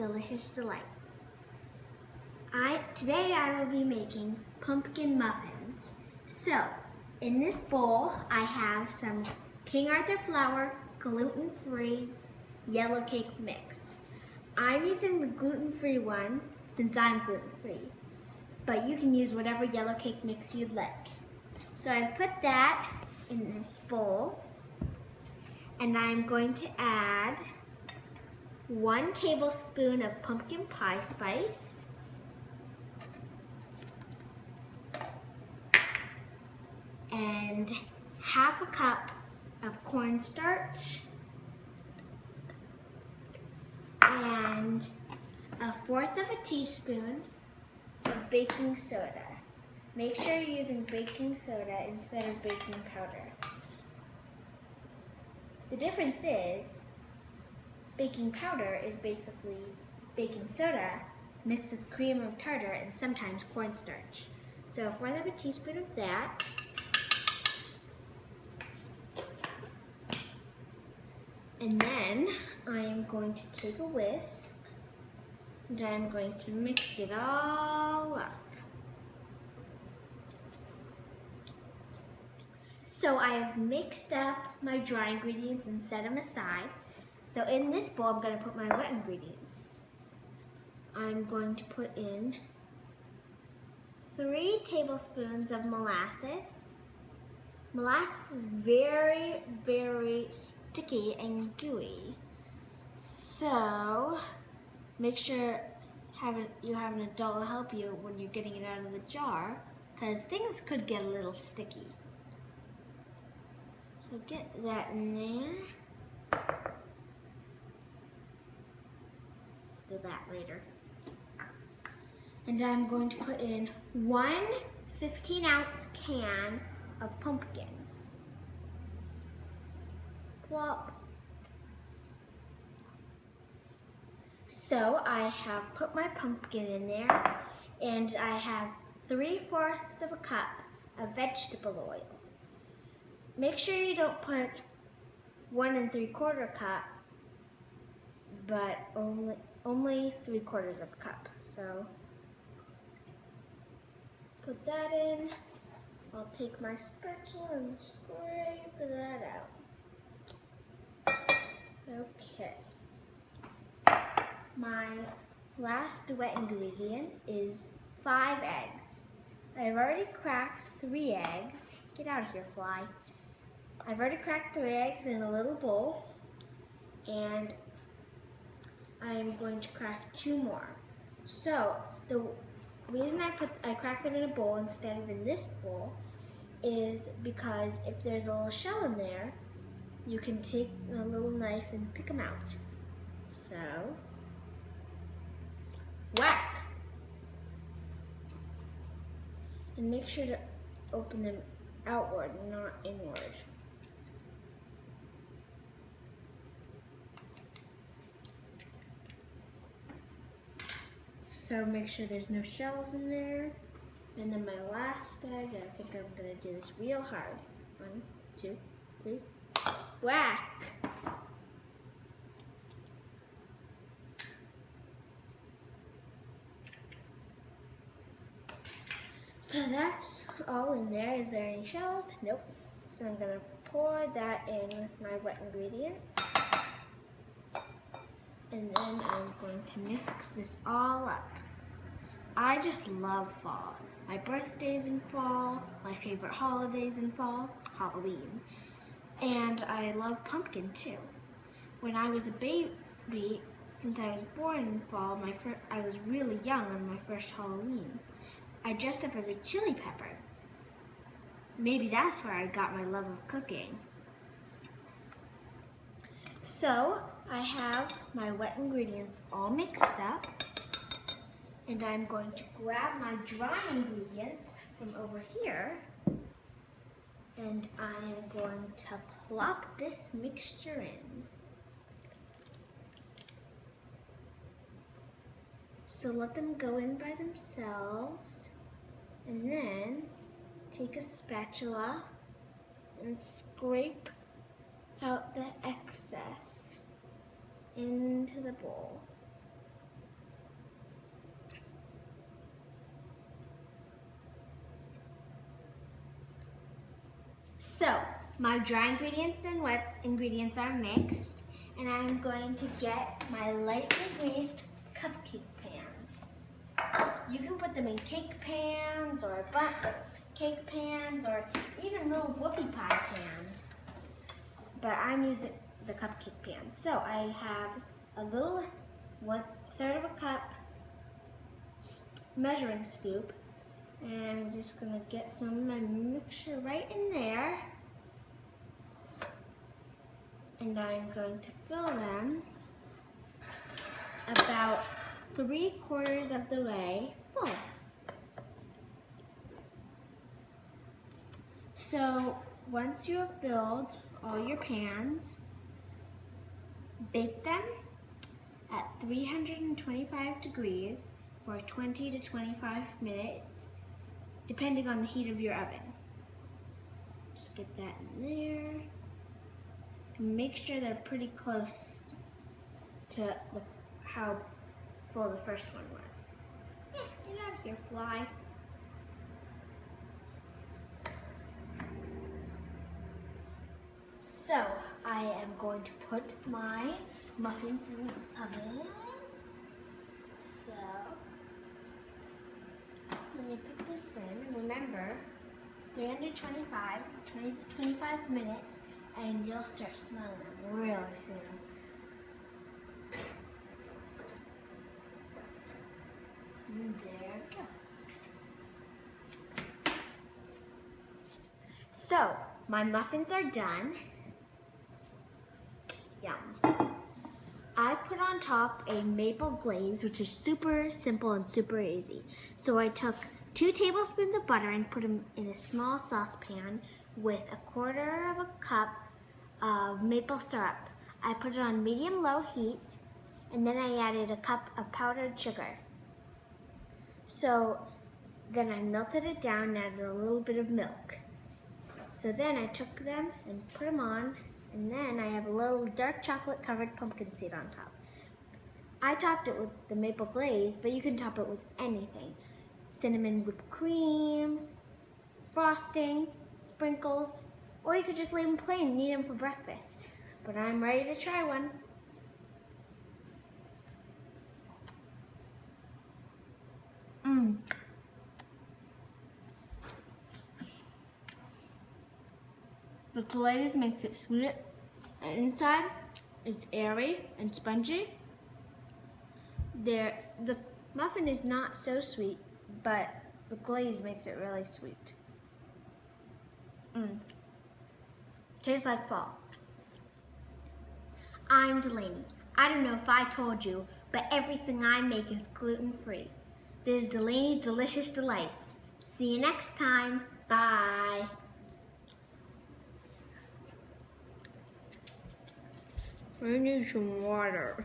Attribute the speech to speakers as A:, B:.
A: delicious delights. Today I will be making pumpkin muffins. So, in this bowl I have some King Arthur flour, gluten-free yellow cake mix. I'm using the gluten-free one since I'm gluten-free, but you can use whatever yellow cake mix you'd like. So I've put that in this bowl, and I'm going to add 1 tablespoon of pumpkin pie spice, and half a cup of cornstarch, and 1/4 of a teaspoon of baking soda. Make sure you're using baking soda instead of baking powder. The difference is, baking powder is basically baking soda mixed with cream of tartar and sometimes cornstarch. So 1/4 of a teaspoon of that. And then I'm going to take a whisk and I'm going to mix it all up. So I have mixed up my dry ingredients and set them aside. So in this bowl, I'm going to put my wet ingredients. I'm going to put in 3 tablespoons of molasses. Molasses is very, very sticky and gooey. So make sure you have an adult help you when you're getting it out of the jar, because things could get a little sticky. So get that in there. Do that later. And I'm going to put in 1 15-ounce can of pumpkin. Plop. So I have put my pumpkin in there, and I have 3/4 of a cup of vegetable oil. Make sure you don't put 1 3/4 cup, but only 3/4 of a cup. So put that in. I'll take my spatula and scrape that out. Okay. My last wet ingredient is 5 eggs. I've already cracked 3 eggs. Get out of here, fly. I've already cracked 3 eggs in a little bowl, and I'm going to crack 2 more. So the reason I cracked them in a bowl instead of in this bowl is because if there's a little shell in there, you can take a little knife and pick them out. So, whack! And make sure to open them outward, not inward. So make sure there's no shells in there. And then my last egg, I think I'm gonna do this real hard. 1, 2, 3, whack! So that's all in there. Is there any shells? Nope. So I'm gonna pour that in with my wet ingredients. And then I'm going to mix this all up. I just love fall. My birthday's in fall, my favorite holiday's in fall, Halloween. And I love pumpkin too. When I was a baby, since I was born in fall, I was really young on my first Halloween. I dressed up as a chili pepper. Maybe that's where I got my love of cooking. So I have my wet ingredients all mixed up, and I'm going to grab my dry ingredients from over here, and I am going to plop this mixture in. So let them go in by themselves, and then take a spatula and scrape out the excess into the bowl. So, my dry ingredients and wet ingredients are mixed, and I'm going to get my lightly greased cupcake pans. You can put them in cake pans or cake pans or even little whoopie pie pans. But I'm using the cupcake pan. So I have a little 1/3 of a cup measuring scoop, and I'm just gonna get some of my mixture right in there. And I'm going to fill them about 3/4 of the way full. So once you have filled all your pans, bake them at 325 degrees for 20 to 25 minutes, depending on the heat of your oven. Just get that in there. And make sure they're pretty close to how full the first one was. Yeah, get out of here, fly. So, I am going to put my muffins in the oven. So, let me put this in. Remember, 20 to 25 minutes, and you'll start smelling them really soon. And there we go. So, my muffins are done. Yum. I put on top a maple glaze, which is super simple and super easy. So I took 2 tablespoons of butter and put them in a small saucepan with 1/4 of a cup of maple syrup. I put it on medium-low heat, and then I added a cup of powdered sugar. So then I melted it down and added a little bit of milk. So then I took them and put them on, and then I have a little dark chocolate covered pumpkin seed on top. I topped it with the maple glaze, but you can top it with anything. Cinnamon whipped cream, frosting, sprinkles, or you could just leave them plain and eat them for breakfast. But I'm ready to try one. The glaze makes it sweet, and inside is airy and spongy. The muffin is not so sweet, but the glaze makes it really sweet. Tastes like fall. I'm Delaney. I don't know if I told you, but everything I make is gluten-free. This is Delaney's Delicious Delights. See you next time. Bye. I need some water.